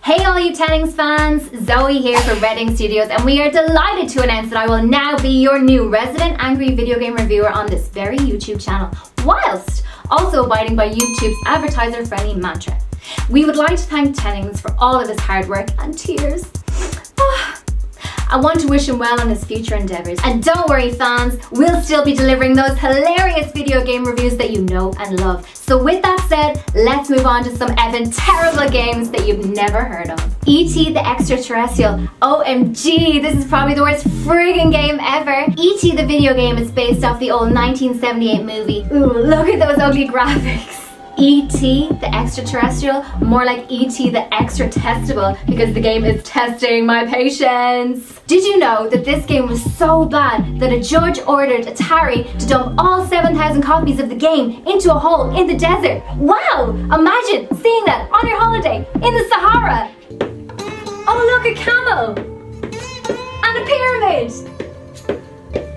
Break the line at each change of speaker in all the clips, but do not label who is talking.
Hey all you Tennings fans, Zoe here for RedInk Studios, and we are delighted to announce that I will now be your new resident angry video game reviewer on this very YouTube channel, whilst also abiding by YouTube's advertiser-friendly mantra. We would like to thank Tennings for all of his hard work and tears. I want to wish him well on his future endeavours. And don't worry fans, we'll still be delivering those hilarious video game reviews that you know and love. So with that said, let's move on to some effing terrible games that you've never heard of. E.T. the Extraterrestrial. OMG, this is probably the worst friggin' game ever. E.T. the video game is based off the old 1978 movie. Ooh, look at those ugly graphics. E.T. the Extraterrestrial, more like E.T. the Extra Testable, because the game is testing my patience. Did you know that this game was so bad that a judge ordered Atari to dump all 7,000 copies of the game into a hole in the desert? Wow! Imagine seeing that on your holiday in the Sahara. Oh look, a camel! And a pyramid!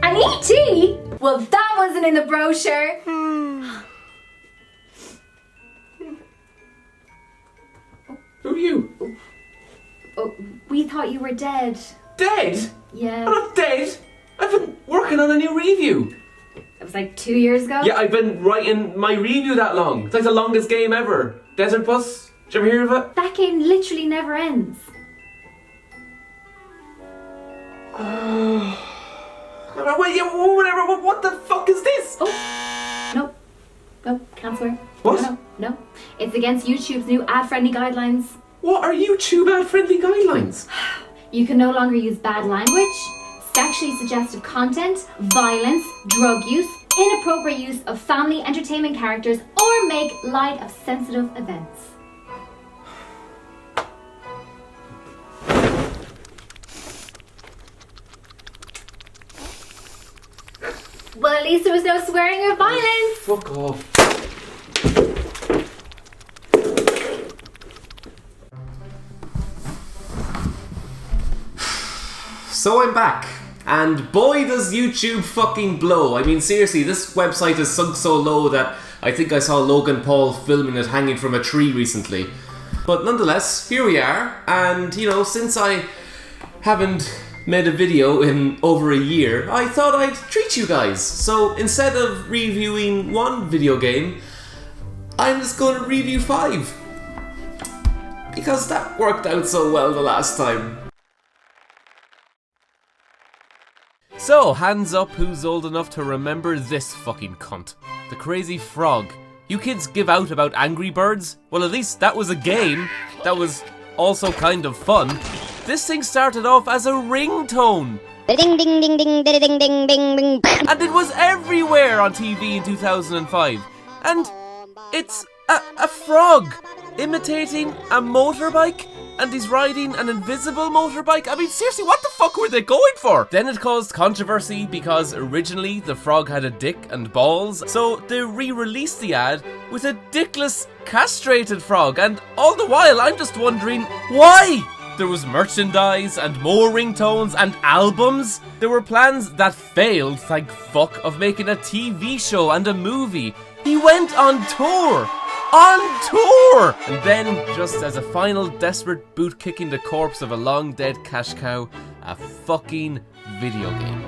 And E.T.? Well, that wasn't in the brochure.
Who are you?
Oh, we thought you were dead.
Dead?
Yeah.
I'm not dead. I've been working on a new review.
It was like 2 years ago?
Yeah, I've been writing my review that long. It's like the longest game ever. Desert Bus? Did you ever hear of it?
That game literally never ends.
Wait, whatever. What the fuck is this?
Oh, no. No, can't swear.
What?
No. It's against YouTube's new ad-friendly guidelines.
What are YouTube ad-friendly guidelines?
You can no longer use bad language, sexually suggestive content, violence, drug use, inappropriate use of family entertainment characters, or make light of sensitive events. Well, at least there was no swearing or violence.
Fuck off. So I'm back, and boy does YouTube fucking blow. I mean seriously, this website is sunk so low that I think I saw Logan Paul filming it hanging from a tree recently. But nonetheless, here we are, and you know, since I haven't made a video in over a year, I thought I'd treat you guys. So instead of reviewing one video game, I'm just going to review 5. Because that worked out so well the last time. So, hands up who's old enough to remember this fucking cunt. The Crazy Frog. You kids give out about Angry Birds? Well, at least that was a game that was also kind of fun. This thing started off as a ringtone. Ding ding ding ding ding ding ding ding. And it was everywhere on TV in 2005. And it's a frog imitating a motorbike, and he's riding an invisible motorbike. I mean, seriously, what the fuck were they going for? Then it caused controversy because originally the frog had a dick and balls, so they re-released the ad with a dickless, castrated frog, and all the while I'm just wondering, why? There was merchandise and more ringtones and albums. There were plans that failed, thank fuck, of making a TV show and a movie. He went on tour! On tour! And then, just as a final desperate boot kicking the corpse of a long dead cash cow, a fucking video game.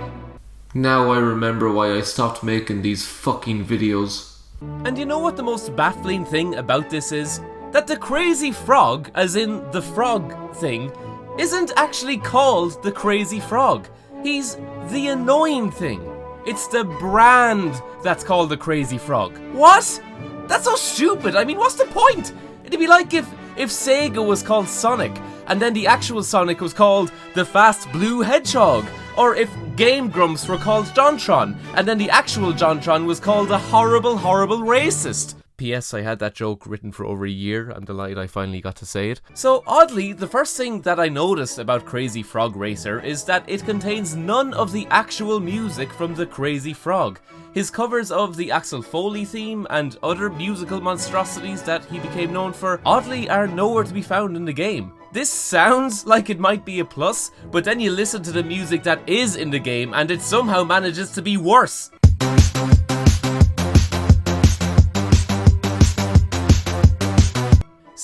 Now I remember why I stopped making these fucking videos. And you know what the most baffling thing about this is? That the Crazy Frog, as in the frog thing, isn't actually called the Crazy Frog. He's the annoying thing. It's the brand that's called the Crazy Frog. What? That's so stupid. I mean, what's the point? It'd be like if Sega was called Sonic, and then the actual Sonic was called the Fast Blue Hedgehog. Or if Game Grumps were called JonTron, and then the actual JonTron was called a horrible, horrible racist. P.S. I had that joke written for over a year. I'm delighted I finally got to say it. So oddly, the first thing that I noticed about Crazy Frog Racer is that it contains none of the actual music from the Crazy Frog. His covers of the Axel Foley theme and other musical monstrosities that he became known for, oddly, are nowhere to be found in the game. This sounds like it might be a plus, but then you listen to the music that is in the game and it somehow manages to be worse.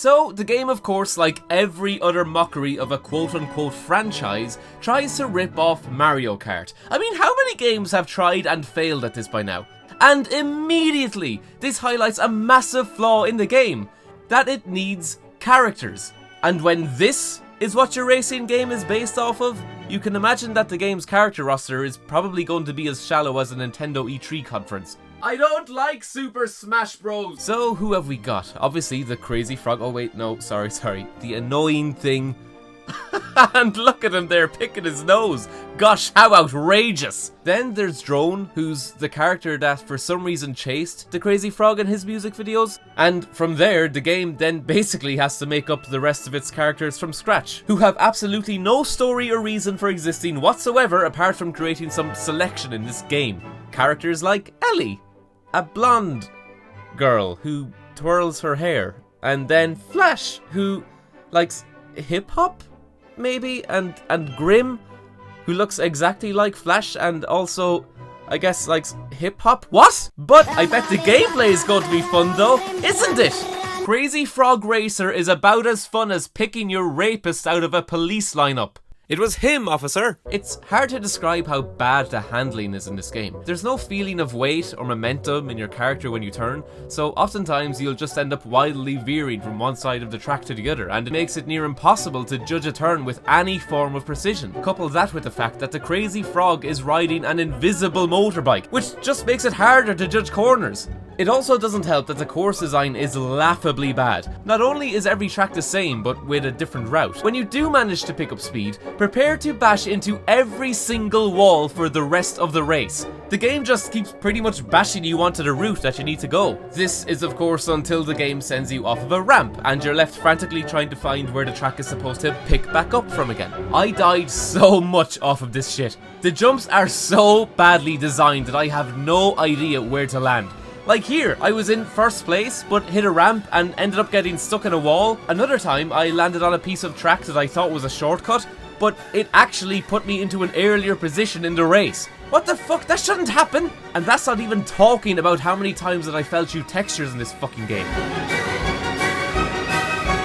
So, the game of course, like every other mockery of a quote-unquote franchise, tries to rip off Mario Kart. I mean, how many games have tried and failed at this by now? And immediately, this highlights a massive flaw in the game, that it needs characters. And when this is what your racing game is based off of, you can imagine that the game's character roster is probably going to be as shallow as a Nintendo E3 conference. I don't like Super Smash Bros. So who have we got? Obviously the crazy frog. Oh wait, no, sorry. The annoying thing. And look at him there picking his nose. Gosh, how outrageous. Then there's Drone, who's the character that for some reason chased the crazy frog in his music videos. And from there, the game then basically has to make up the rest of its characters from scratch, who have absolutely no story or reason for existing whatsoever apart from creating some selection in this game. Characters like Ellie, a blonde girl who twirls her hair, and then Flash, who likes hip-hop, maybe, and Grim, who looks exactly like Flash and also, I guess, likes hip-hop. What? But I bet the gameplay is going to be fun though, isn't it? Crazy Frog Racer is about as fun as picking your rapist out of a police lineup. It was him, officer! It's hard to describe how bad the handling is in this game. There's no feeling of weight or momentum in your character when you turn, so oftentimes you'll just end up wildly veering from one side of the track to the other, and it makes it near impossible to judge a turn with any form of precision. Couple that with the fact that the crazy frog is riding an invisible motorbike, which just makes it harder to judge corners. It also doesn't help that the course design is laughably bad. Not only is every track the same, but with a different route. When you do manage to pick up speed, prepare to bash into every single wall for the rest of the race. The game just keeps pretty much bashing you onto the route that you need to go. This is of course until the game sends you off of a ramp, and you're left frantically trying to find where the track is supposed to pick back up from again. I died so much off of this shit. The jumps are so badly designed that I have no idea where to land. Like here, I was in first place, but hit a ramp and ended up getting stuck in a wall. Another time, I landed on a piece of track that I thought was a shortcut, but it actually put me into an earlier position in the race. What the fuck? That shouldn't happen! And that's not even talking about how many times that I fell through textures in this fucking game.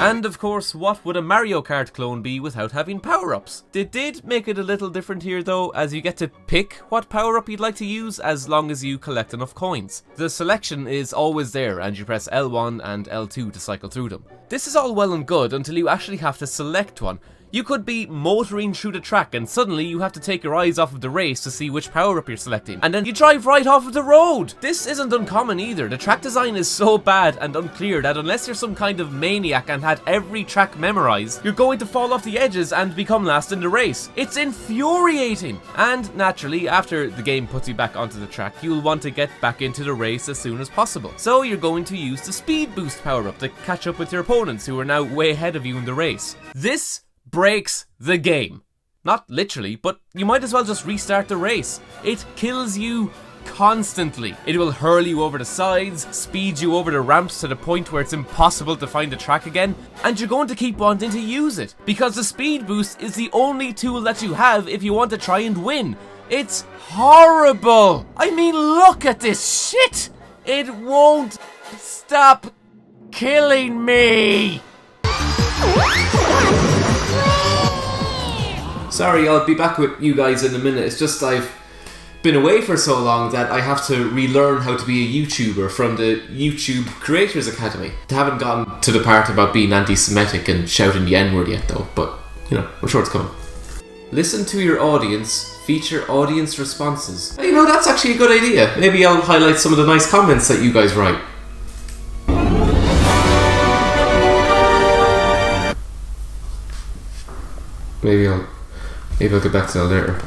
And of course, what would a Mario Kart clone be without having power-ups? They did make it a little different here though, as you get to pick what power-up you'd like to use as long as you collect enough coins. The selection is always there and you press L1 and L2 to cycle through them. This is all well and good until you actually have to select one. You could be motoring through the track and suddenly you have to take your eyes off of the race to see which power-up you're selecting, and then you drive right off of the road! This isn't uncommon either. The track design is so bad and unclear that unless you're some kind of maniac and had every track memorized, you're going to fall off the edges and become last in the race. It's infuriating! And naturally, after the game puts you back onto the track, you'll want to get back into the race as soon as possible. So you're going to use the speed boost power-up to catch up with your opponents who are now way ahead of you in the race. This breaks the game. Not literally, but you might as well just restart the race. It kills you constantly. It will hurl you over the sides, speed you over the ramps to the point where it's impossible to find the track again, and you're going to keep wanting to use it, because the speed boost is the only tool that you have if you want to try and win. It's horrible! I mean, look at this shit! It won't stop killing me! Sorry, I'll be back with you guys in a minute. It's just I've been away for so long that I have to relearn how to be a YouTuber from the YouTube Creators Academy. I haven't gotten to the part about being anti-Semitic and shouting the N-word yet though, but, you know, I'm sure it's coming. Listen to your audience, feature audience responses. You know, that's actually a good idea. Maybe I'll highlight some of the nice comments that you guys write. Maybe I'll get back to that later.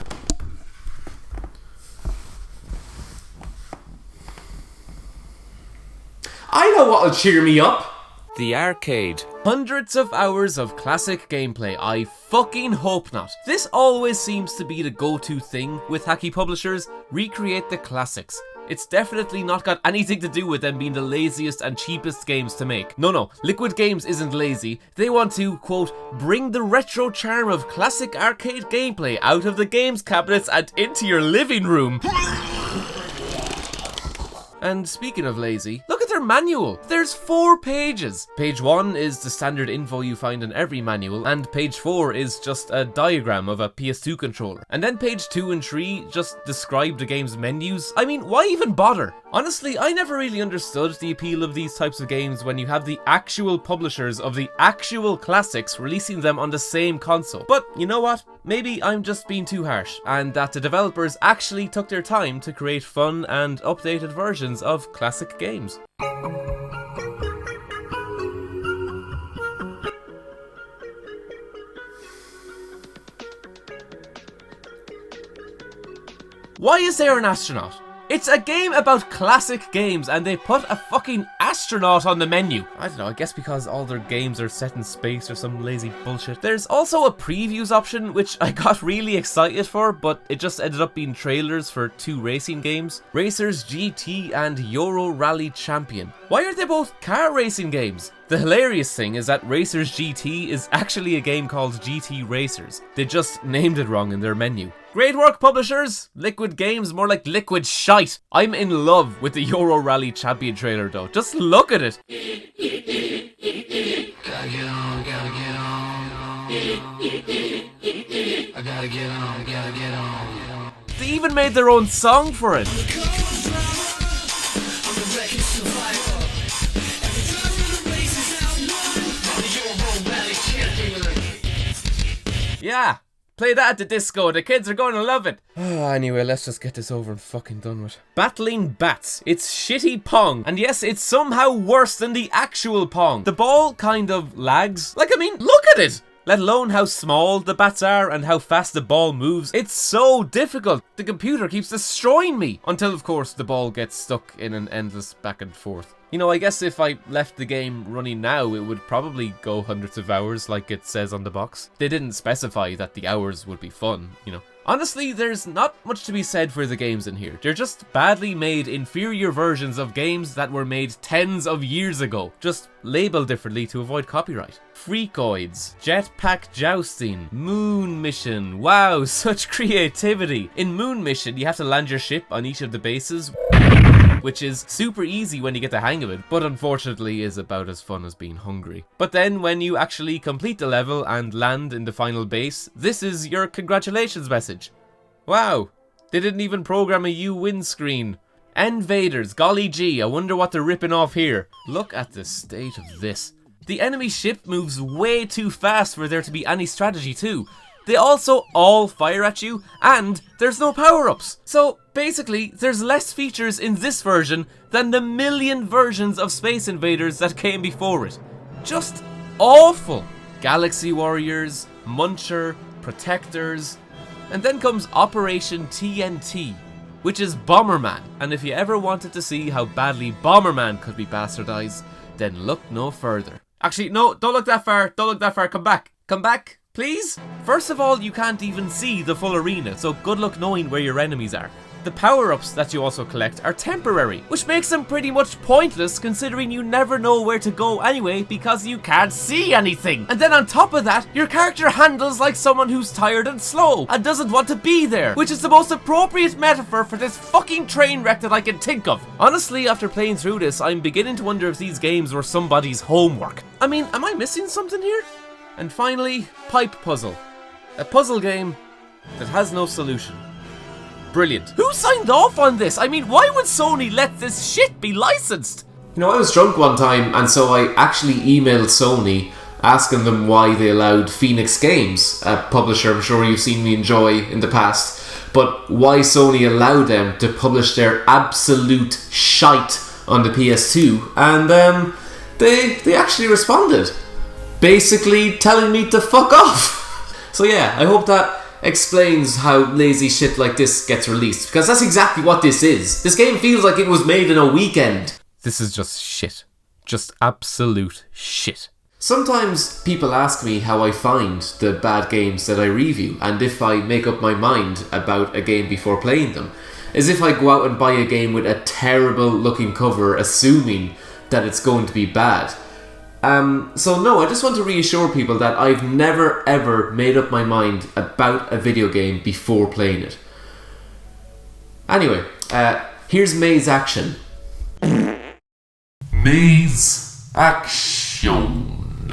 I know what'll cheer me up! The arcade. Hundreds of hours of classic gameplay. I fucking hope not. This always seems to be the go-to thing with hacky publishers. Recreate the classics. It's definitely not got anything to do with them being the laziest and cheapest games to make. No, Liquid Games isn't lazy. They want to, quote, bring the retro charm of classic arcade gameplay out of the games cabinets and into your living room. And speaking of lazy, look at their manual. There's 4 pages. Page 1 is the standard info you find in every manual, and page 4 is just a diagram of a PS2 controller. And then page 2 and 3 just describe the game's menus. I mean, why even bother? Honestly, I never really understood the appeal of these types of games when you have the actual publishers of the actual classics releasing them on the same console. But you know what? Maybe I'm just being too harsh, and that the developers actually took their time to create fun and updated versions of classic games. Why is there an astronaut? It's a game about classic games and they put a fucking astronaut on the menu. I don't know, I guess because all their games are set in space or some lazy bullshit. There's also a previews option which I got really excited for, but it just ended up being trailers for 2 racing games. Racers GT and Euro Rally Champion. Why are they both car racing games? The hilarious thing is that Racers GT is actually a game called GT Racers. They just named it wrong in their menu. Great work, publishers! Liquid Games, more like liquid shite. I'm in love with the Euro Rally Champion trailer though. Just look at it.
Gotta get on, gotta get on. I gotta get on, gotta get on.
They even made their own song for it. Yeah, play that at the disco, the kids are going to love it. Anyway, let's just get this over and fucking done with. Battling Bats. It's shitty Pong. And yes, it's somehow worse than the actual Pong. The ball kind of lags. Like, I mean, look at it! Let alone how small the bats are and how fast the ball moves. It's so difficult. The computer keeps destroying me. Until, of course, the ball gets stuck in an endless back and forth. You know, I guess if I left the game running now, it would probably go hundreds of hours like it says on the box. They didn't specify that the hours would be fun, you know. Honestly, there's not much to be said for the games in here. They're just badly made, inferior versions of games that were made tens of years ago. Just labeled differently to avoid copyright. Freakoids, Jetpack Jousting, Moon Mission. Wow, such creativity. In Moon Mission, you have to land your ship on each of the bases, which is super easy when you get the hang of it, but unfortunately is about as fun as being hungry. But then when you actually complete the level and land in the final base, this is your congratulations message. Wow, they didn't even program a you win screen. Invaders, golly gee, I wonder what they're ripping off here. Look at the state of this. The enemy ship moves way too fast for there to be any strategy too. They also all fire at you, and there's no power-ups. So basically, there's less features in this version than the million versions of Space Invaders that came before it. Just awful. Galaxy Warriors, Muncher, Protectors, and then comes Operation TNT, which is Bomberman. And if you ever wanted to see how badly Bomberman could be bastardized, then look no further. Actually, no, don't look that far, don't look that far, come back. Come back. Please? First of all, you can't even see the full arena, so good luck knowing where your enemies are. The power-ups that you also collect are temporary, which makes them pretty much pointless considering you never know where to go anyway because you can't see anything. And then on top of that, your character handles like someone who's tired and slow and doesn't want to be there, which is the most appropriate metaphor for this fucking train wreck that I can think of. Honestly, after playing through this, I'm beginning to wonder if these games were somebody's homework. I mean, am I missing something here? And finally, Pipe Puzzle. A puzzle game that has no solution. Brilliant. Who signed off on this? I mean, why would Sony let this shit be licensed? You know, I was drunk one time and so I actually emailed Sony asking them why they allowed Phoenix Games, a publisher I'm sure you've seen me enjoy in the past, but why Sony allowed them to publish their absolute shite on the PS2, and they actually responded. Basically telling me to fuck off. So yeah, I hope that explains how lazy shit like this gets released, because that's exactly what this is. This game feels like it was made in a weekend. This is just shit. Just absolute shit. Sometimes people ask me how I find the bad games that I review, and if I make up my mind about a game before playing them. As if I go out and buy a game with a terrible looking cover assuming that it's going to be bad. So no, I just want to reassure people that I've never ever made up my mind about a video game before playing it. Anyway, here's May's action.
Maze Action.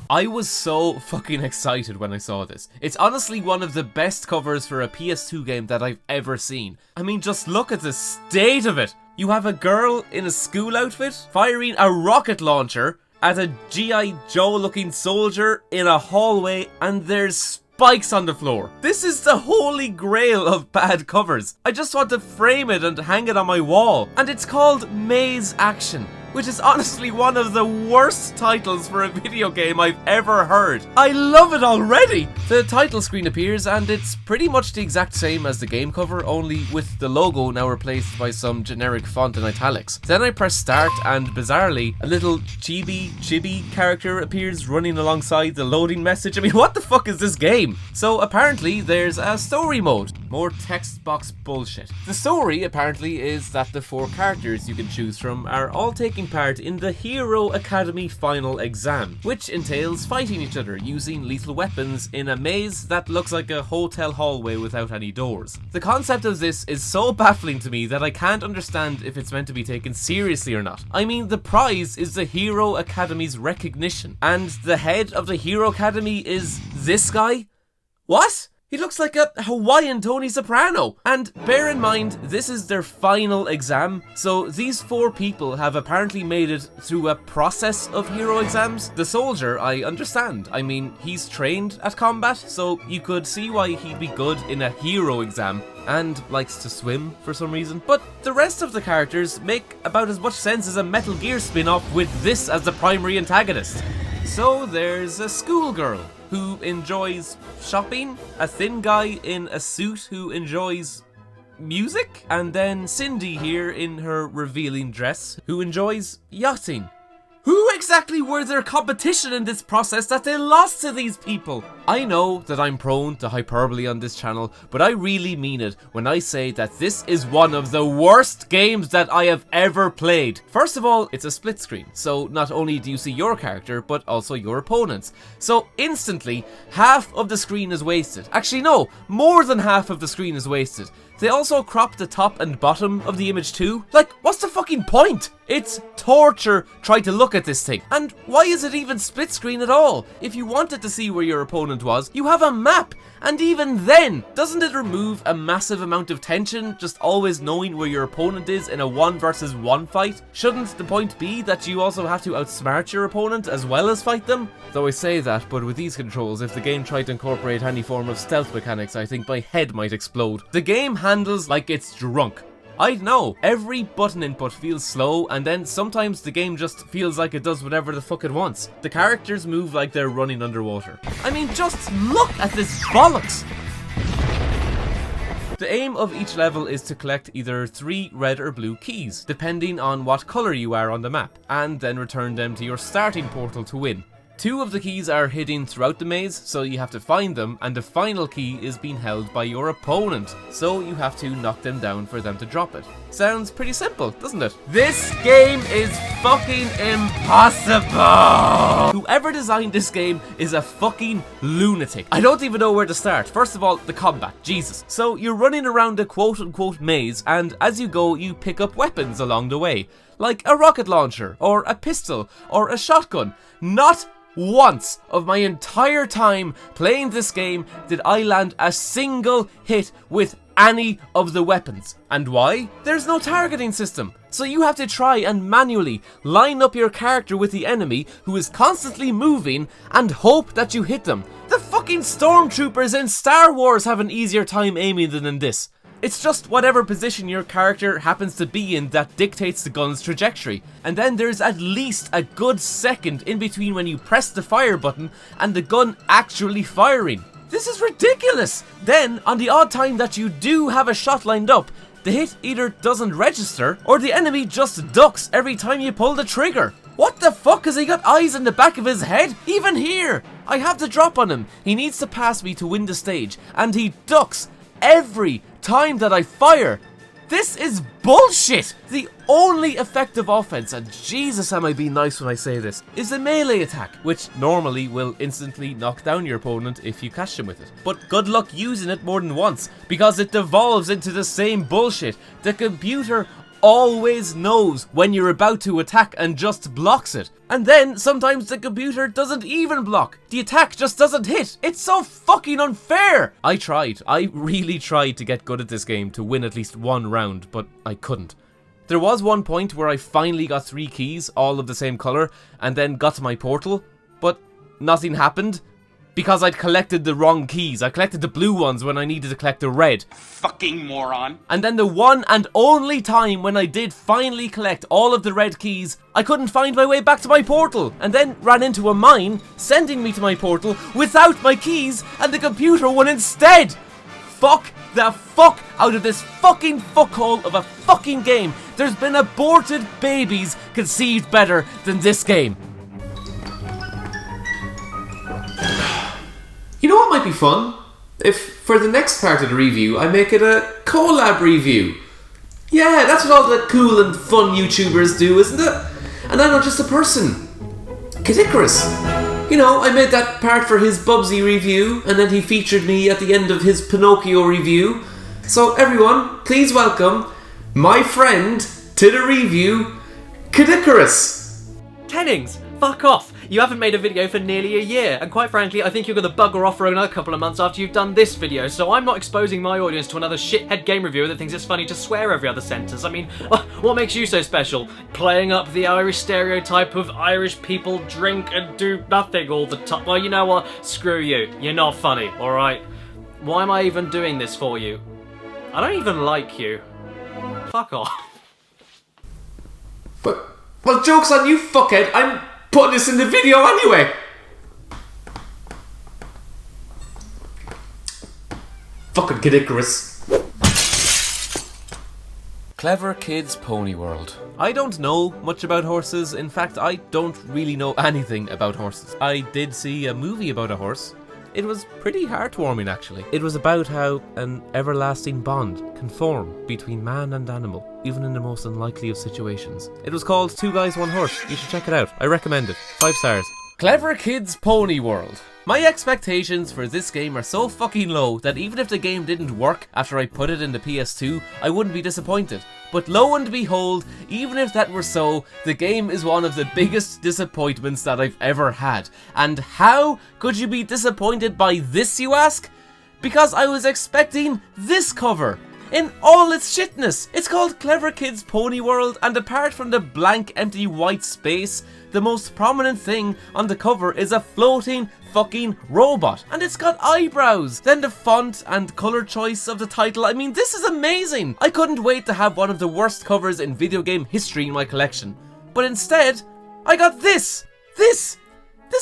I was so fucking excited when I saw this. It's honestly one of the best covers for a PS2 game that I've ever seen. I mean, just look at the state of it. You have a girl in a school outfit firing a rocket launcher at a G.I. Joe looking soldier in a hallway, and there's spikes on the floor. This is the holy grail of bad covers. I just want to frame it and hang it on my wall. And it's called Maze Action, which is honestly one of the worst titles for a video game I've ever heard. I love it already! The title screen appears and it's pretty much the exact same as the game cover, only with the logo now replaced by some generic font in italics. Then I press start and bizarrely, a little chibi character appears running alongside the loading message. I mean, what the fuck is this game? So apparently there's a story mode. More text box bullshit. The story apparently is that the 4 characters you can choose from are all taking part in the Hero Academy final exam, which entails fighting each other using lethal weapons in a maze that looks like a hotel hallway without any doors. The concept of this is so baffling to me that I can't understand if it's meant to be taken seriously or not. I mean, the prize is the Hero Academy's recognition, and the head of the Hero Academy is this guy? What? He looks like a Hawaiian Tony Soprano. And bear in mind, this is their final exam, so these 4 people have apparently made it through a process of hero exams. The soldier, I understand. I mean, he's trained at combat, so you could see why he'd be good in a hero exam, and likes to swim for some reason. But the rest of the characters make about as much sense as a Metal Gear spin-off with this as the primary antagonist. So there's a schoolgirl who enjoys shopping, a thin guy in a suit who enjoys music, and then Cindy here in her revealing dress who enjoys yachting. Who exactly were their competition in this process that they lost to these people? I know that I'm prone to hyperbole on this channel, but I really mean it when I say that this is one of the worst games that I have ever played. First of all, it's a split screen, so not only do you see your character, but also your opponents. So instantly, half of the screen is wasted. Actually no, more than half of the screen is wasted. They also crop the top and bottom of the image too. Like, what's the fucking point? It's torture trying to look at this thing. And why is it even split screen at all? If you wanted to see where your opponent was, you have a map. And even then, doesn't it remove a massive amount of tension just always knowing where your opponent is in a 1 versus 1 fight? Shouldn't the point be that you also have to outsmart your opponent as well as fight them? Though I say that, but with these controls, if the game tried to incorporate any form of stealth mechanics, I think my head might explode. The game handles like it's drunk. I know, every button input feels slow, and then sometimes the game just feels like it does whatever the fuck it wants. The characters move like they're running underwater. I mean, just look at this bollocks! The aim of each level is to collect either 3 red or blue keys, depending on what colour you are on the map, and then return them to your starting portal to win. 2 of the keys are hidden throughout the maze, so you have to find them, and the final key is being held by your opponent, so you have to knock them down for them to drop it. Sounds pretty simple, doesn't it? This game is fucking impossible! Whoever designed this game is a fucking lunatic. I don't even know where to start. First of all, the combat, Jesus. So you're running around a quote-unquote maze, and as you go, you pick up weapons along the way, like a rocket launcher, or a pistol, or a shotgun. Not once of my entire time playing this game did I land a single hit with any of the weapons. And why? There's no targeting system. So you have to try and manually line up your character with the enemy who is constantly moving and hope that you hit them. The fucking stormtroopers in Star Wars have an easier time aiming than in this. It's just whatever position your character happens to be in that dictates the gun's trajectory. And then there's at least a good second in between when you press the fire button and the gun actually firing. This is ridiculous! Then, on the odd time that you do have a shot lined up, the hit either doesn't register or the enemy just ducks every time you pull the trigger. What the fuck, has he got eyes in the back of his head? Even here! I have the drop on him. He needs to pass me to win the stage, and he ducks every time that I fire. This is bullshit! The only effective offense, and Jesus am I being nice when I say this, is the melee attack, which normally will instantly knock down your opponent if you catch them with it. But good luck using it more than once, because it devolves into the same bullshit. The computer always knows when you're about to attack and just blocks it. And then sometimes the computer doesn't even block. The attack just doesn't hit. It's so fucking unfair. I really tried to get good at this game to win at least one round, but I couldn't. There was one point where I finally got 3 keys, all of the same colour, and then got to my portal, but nothing happened because I'd collected the wrong keys. I collected the blue ones when I needed to collect the red.
Fucking moron.
And then the one and only time when I did finally collect all of the red keys, I couldn't find my way back to my portal, and then ran into a mine, sending me to my portal without my keys, and the computer won instead. Fuck the fuck out of this fucking fuckhole of a fucking game. There's been aborted babies conceived better than this game. You know what might be fun? If, for the next part of the review, I make it a collab review. Yeah, that's what all the cool and fun YouTubers do, isn't it? And I'm not just a person. Kid Icarus. You know, I made that part for his Bubsy review, and then he featured me at the end of his Pinocchio review. So everyone, please welcome my friend to the review, Kid Icarus.
Tennings, fuck off! You haven't made a video for nearly a year, and quite frankly, I think you're gonna bugger off for another couple of months after you've done this video, so I'm not exposing my audience to another shithead game reviewer that thinks it's funny to swear every other sentence. I mean, what makes you so special? Playing up the Irish stereotype of Irish people drink and do nothing all the time. Well, you know what? Screw you. You're not funny, alright? Why am I even doing this for you? I don't even like you. Fuck off.
But, well, joke's on you, fuckhead. I'm putting this in the video anyway. Fucking Kid Icarus. Clever Kids Pony World. I don't know much about horses. In fact, I don't really know anything about horses. I did see a movie about a horse. It was pretty heartwarming, actually. It was about how an everlasting bond can form between man and animal, even in the most unlikely of situations. It was called Two Guys, One Horse. You should check it out. I recommend it. 5 stars. Clever Kids Pony World. My expectations for this game are so fucking low that even if the game didn't work after I put it in the PS2, I wouldn't be disappointed. But lo and behold, even if that were so, the game is one of the biggest disappointments that I've ever had. And how could you be disappointed by this, you ask? Because I was expecting this cover. In all its shitness. It's called Clever Kids Pony World, and apart from the blank empty white space, the most prominent thing on the cover is a floating fucking robot, and it's got eyebrows. Then the font and colour choice of the title, I mean, this is amazing. I couldn't wait to have one of the worst covers in video game history in my collection. But instead, I got this. This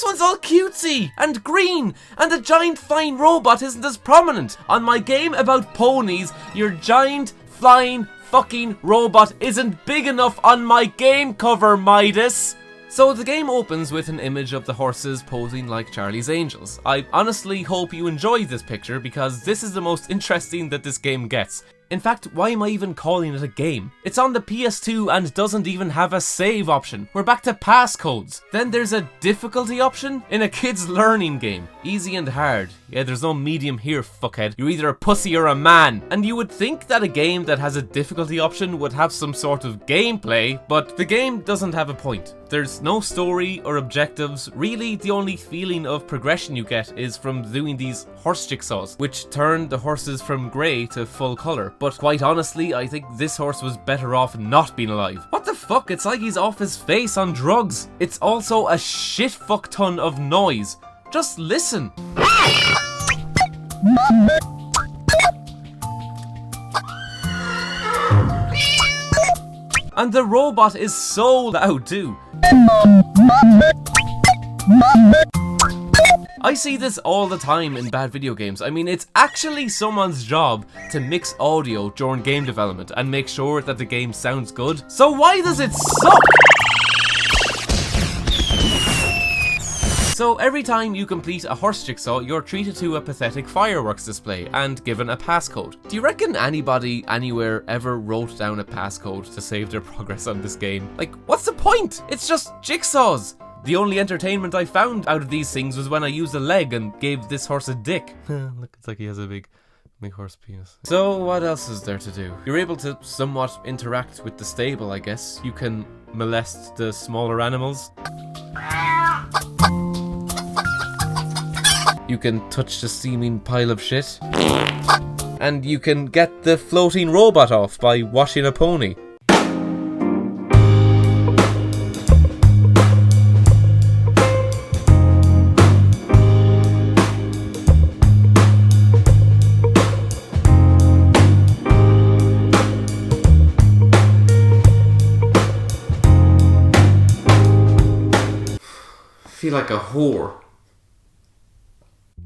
one's all cutesy and green, and the giant flying robot isn't as prominent. On my game about ponies, your giant flying fucking robot isn't big enough on my game cover, Midas. So the game opens with an image of the horses posing like Charlie's Angels. I honestly hope you enjoy this picture because this is the most interesting that this game gets. In fact, why am I even calling it a game? It's on the PS2 and doesn't even have a save option. We're back to passcodes. Then there's a difficulty option in a kid's learning game. Easy and hard. Yeah, there's no medium here, fuckhead. You're either a pussy or a man. And you would think that a game that has a difficulty option would have some sort of gameplay, but the game doesn't have a point. There's no story or objectives. Really, the only feeling of progression you get is from doing these horse jigsaws, which turn the horses from grey to full colour. But quite honestly, I think this horse was better off not being alive. What the fuck? It's like he's off his face on drugs. It's also a shit fuck ton of noise. Just listen. And the robot is so loud too. I see this all the time in bad video games. I mean, it's actually someone's job to mix audio during game development and make sure that the game sounds good. So why does it suck? So every time you complete a horse jigsaw, you're treated to a pathetic fireworks display and given a passcode. Do you reckon anybody anywhere ever wrote down a passcode to save their progress on this game? Like, what's the point? It's just jigsaws. The only entertainment I found out of these things was when I used a leg and gave this horse a dick. Look, it's like he has a big My horse penis. So what else is there to do? You're able to somewhat interact with the stable, I guess. You can molest the smaller animals. You can touch the steaming pile of shit. And you can get the floating robot off by washing a pony. Feel like a whore.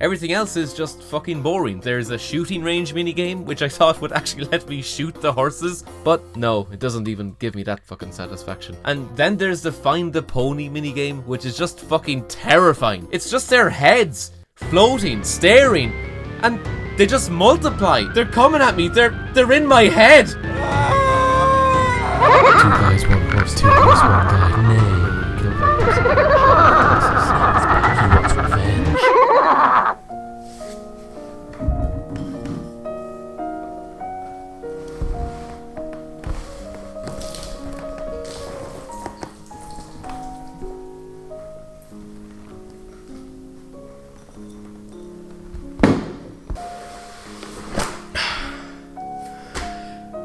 Everything else is just fucking boring. There's a shooting range minigame, which I thought would actually let me shoot the horses, but no, it doesn't even give me that fucking satisfaction. And then there's the Find the Pony minigame, which is just fucking terrifying. It's just their heads floating, staring, and they just multiply. They're coming at me. They're in my head.
2 guys, 1 horse, 2 horse, 1 guy. Nay. He wants revenge.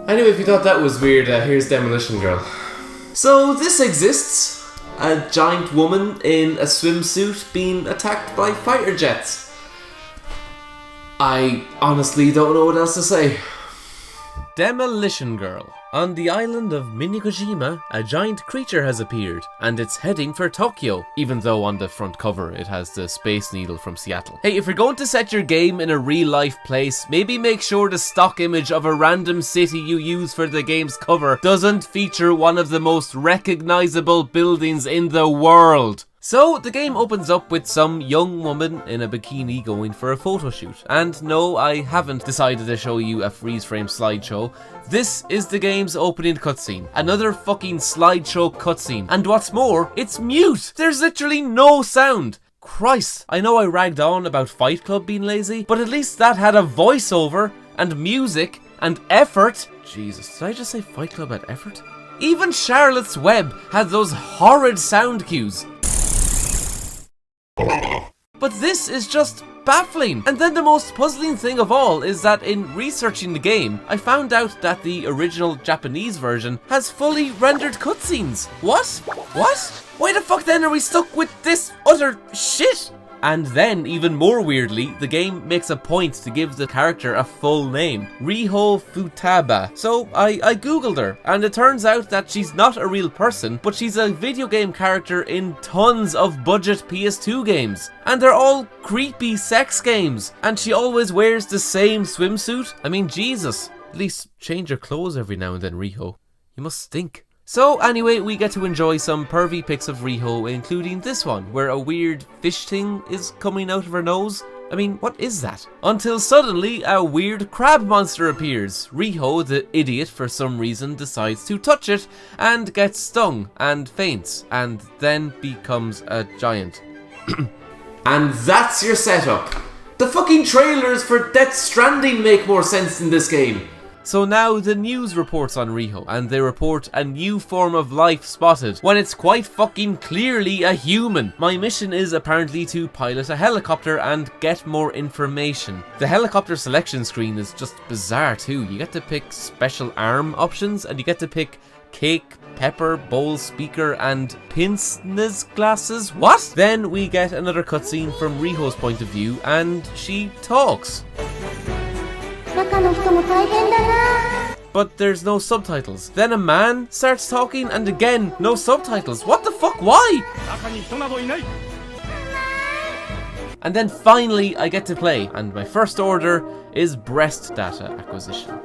Anyway, if you thought that was weird, here's Demolition Girl. So this exists. A giant woman in a swimsuit being attacked by fighter jets. I honestly don't know what else to say. Demolition Girl. On the island of Minigojima, a giant creature has appeared, and it's heading for Tokyo, even though on the front cover it has the Space Needle from Seattle. Hey, if you're going to set your game in a real-life place, maybe make sure the stock image of a random city you use for the game's cover doesn't feature one of the most recognizable buildings in the world. So, the game opens up with some young woman in a bikini going for a photo shoot. And no, I haven't decided to show you a freeze-frame slideshow. This is the game's opening cutscene. Another fucking slideshow cutscene. And what's more, it's mute! There's literally no sound! Christ, I know I ragged on about Fight Club being lazy, but at least that had a voiceover, and music, and effort. Jesus, did I just say Fight Club had effort? Even Charlotte's Web had those horrid sound cues. But this is just baffling. And then the most puzzling thing of all is that in researching the game, I found out that the original Japanese version has fully rendered cutscenes. What? What? Why the fuck then are we stuck with this utter shit? And then, even more weirdly, the game makes a point to give the character a full name. Riho Futaba. So I googled her, and it turns out that she's not a real person, but she's a video game character in tons of budget PS2 games. And they're all creepy sex games. And she always wears the same swimsuit. I mean, Jesus. At least change your clothes every now and then, Riho. You must stink. So anyway, we get to enjoy some pervy pics of Riho, including this one, where a weird fish thing is coming out of her nose. I mean, what is that? Until suddenly, a weird crab monster appears. Riho, the idiot, for some reason decides to touch it, and gets stung, and faints, and then becomes a giant. And that's your setup. The fucking trailers for Death Stranding make more sense in this game. So now the news reports on Riho, and they report a new form of life spotted, when it's quite fucking clearly a human. My mission is apparently to pilot a helicopter and get more information. The helicopter selection screen is just bizarre too. You get to pick special arm options, and you get to pick cake, pepper, bowl, speaker, and pince-nez glasses. What? Then we get another cutscene from Riho's point of view, and she talks. But there's no subtitles. Then a man starts talking, and again, no subtitles. What the fuck? Why? And then finally, I get to play, and my first order is breast data acquisition.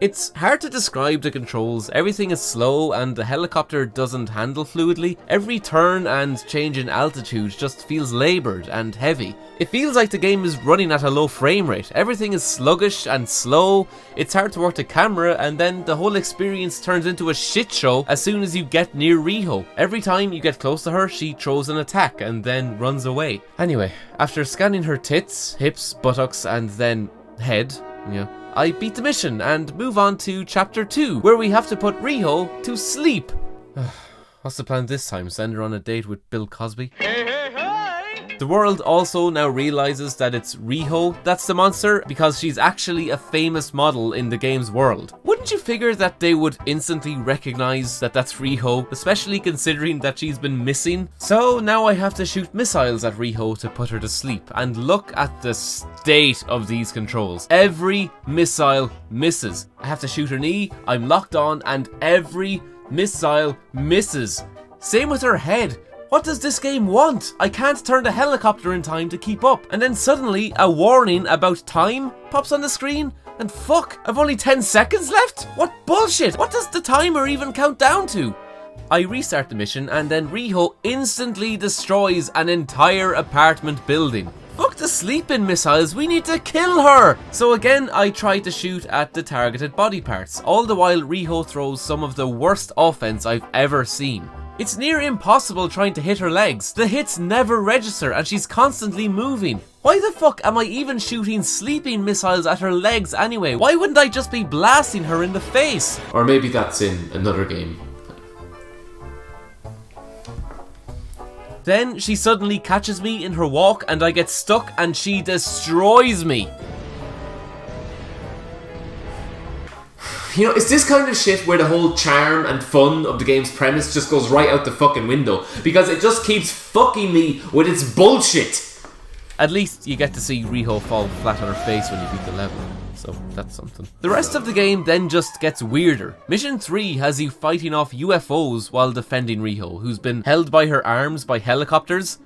It's hard to describe the controls, everything is slow and the helicopter doesn't handle fluidly. Every turn and change in altitude just feels laboured and heavy. It feels like the game is running at a low frame rate, everything is sluggish and slow, it's hard to work the camera, and then the whole experience turns into a shit show as soon as you get near Riho. Every time you get close to her, she throws an attack and then runs away. Anyway, after scanning her tits, hips, buttocks and then head, I beat the mission and move on to chapter 2, where we have to put Riho to sleep. What's the plan this time? Send her on a date with Bill Cosby? The world also now realizes that it's Riho that's the monster because she's actually a famous model in the game's world. Wouldn't you figure that they would instantly recognize that that's Riho, especially considering that she's been missing? So now I have to shoot missiles at Riho to put her to sleep, and look at the state of these controls. Every missile misses. I have to shoot her knee, I'm locked on, and every missile misses. Same with her head. What does this game want? I can't turn the helicopter in time to keep up. And then suddenly a warning about time pops on the screen. And fuck, I've only 10 seconds left? What bullshit? What does the timer even count down to? I restart the mission and then Riho instantly destroys an entire apartment building. Fuck the sleeping missiles, we need to kill her! So again, I try to shoot at the targeted body parts, all the while Riho throws some of the worst offense I've ever seen. It's near impossible trying to hit her legs. The hits never register and she's constantly moving. Why the fuck am I even shooting sleeping missiles at her legs anyway? Why wouldn't I just be blasting her in the face?
Or maybe that's in another game.
Then she suddenly catches me in her walk and I get stuck and she destroys me.
You know, it's this kind of shit where the whole charm and fun of the game's premise just goes right out the fucking window, because it just keeps fucking me with its bullshit.
At least you get to see Riho fall flat on her face when you beat the level, so that's something. The rest of the game then just gets weirder. Mission 3 has you fighting off UFOs while defending Riho, who's been held by her arms by helicopters.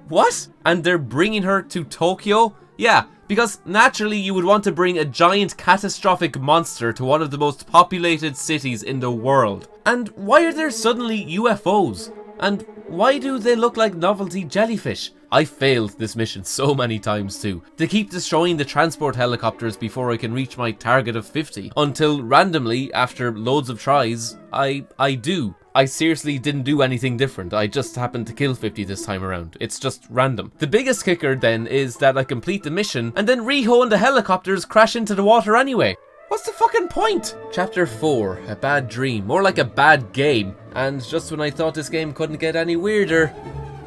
What? And they're bringing her to Tokyo? Yeah, because naturally you would want to bring a giant catastrophic monster to one of the most populated cities in the world. And why are there suddenly UFOs? And why do they look like novelty jellyfish? I failed this mission so many times too. They keep destroying the transport helicopters before I can reach my target of 50, until randomly, after loads of tries, I do. I seriously didn't do anything different, I just happened to kill 50 this time around. It's just random. The biggest kicker then is that I complete the mission, and then Riho and the helicopters crash into the water anyway. What's the fucking point? Chapter 4, a bad dream, more like a bad game. And just when I thought this game couldn't get any weirder,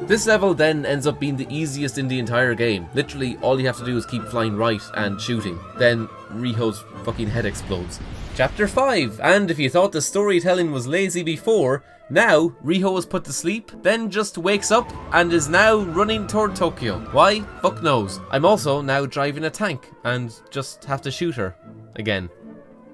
this level then ends up being the easiest in the entire game. Literally, all you have to do is keep flying right and shooting. Then Riho's fucking head explodes. Chapter 5, and if you thought the storytelling was lazy before, now Riho was put to sleep, then just wakes up and is now running toward Tokyo. Why? Fuck knows. I'm also now driving a tank and just have to shoot her. Again.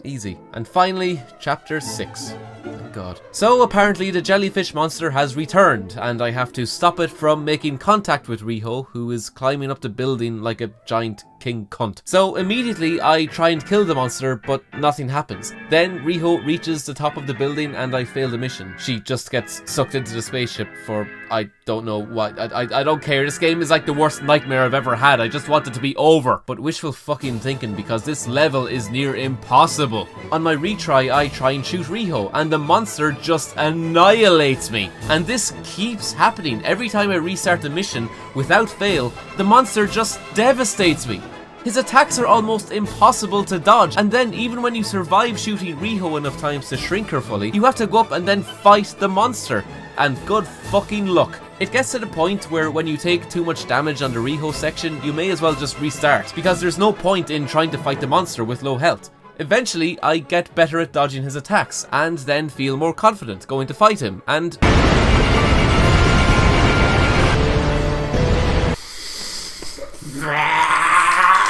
Easy. And finally, chapter 6. Thank God. So apparently the jellyfish monster has returned, and I have to stop it from making contact with Riho, who is climbing up the building like a giant king cunt. So immediately I try and kill the monster, but nothing happens. Then Riho reaches the top of the building and I fail the mission. She just gets sucked into the spaceship for I don't know what. I don't care. This game is like the worst nightmare I've ever had. I just want it to be over. But wishful fucking thinking, because this level is near impossible. On my retry, I try and shoot Riho, and the monster just annihilates me. And this keeps happening. Every time I restart the mission, without fail, the monster just devastates me. His attacks are almost impossible to dodge, and then even when you survive shooting Riho enough times to shrink her fully, you have to go up and then fight the monster. And good fucking luck. It gets to the point where when you take too much damage on the Riho section, you may as well just restart, because there's no point in trying to fight the monster with low health. Eventually, I get better at dodging his attacks, and then feel more confident going to fight him, and...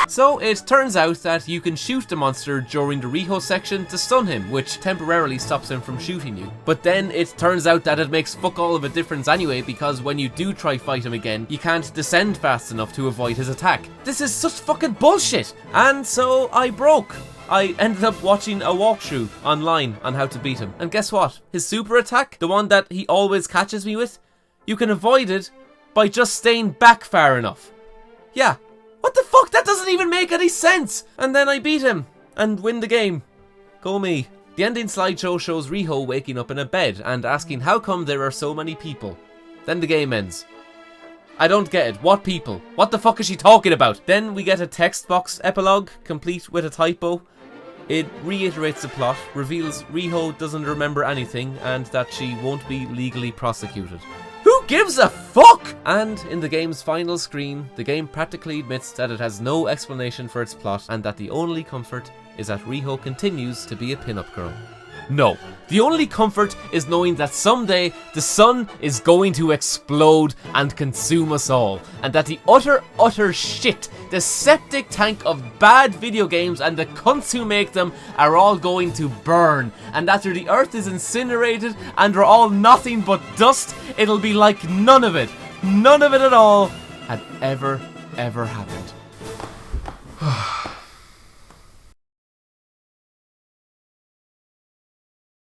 So it turns out that you can shoot the monster during the Riho section to stun him, which temporarily stops him from shooting you. But then it turns out that it makes fuck all of a difference anyway, because when you do try fight him again, you can't descend fast enough to avoid his attack. This is such fucking bullshit! And so I broke. I ended up watching a walkthrough online on how to beat him. And guess what? His super attack, the one that he always catches me with, you can avoid it by just staying back far enough. Yeah. What the fuck? That doesn't even make any sense! And then I beat him and win the game. Go me. The ending slideshow shows Riho waking up in a bed and asking how come there are so many people. Then the game ends. I don't get it. What people? What the fuck is she talking about? Then we get a text box epilogue, complete with a typo. It reiterates the plot, reveals Riho doesn't remember anything, and that she won't be legally prosecuted. Who gives a fuck? And in the game's final screen, the game practically admits that it has no explanation for its plot, and that the only comfort is that Riho continues to be a pin-up girl. No, the only comfort is knowing that someday the sun is going to explode and consume us all, and that the utter shit, the septic tank of bad video games and the cunts who make them are all going to burn, and after the earth is incinerated and we're all nothing but dust, it'll be like none of it at all had ever happened.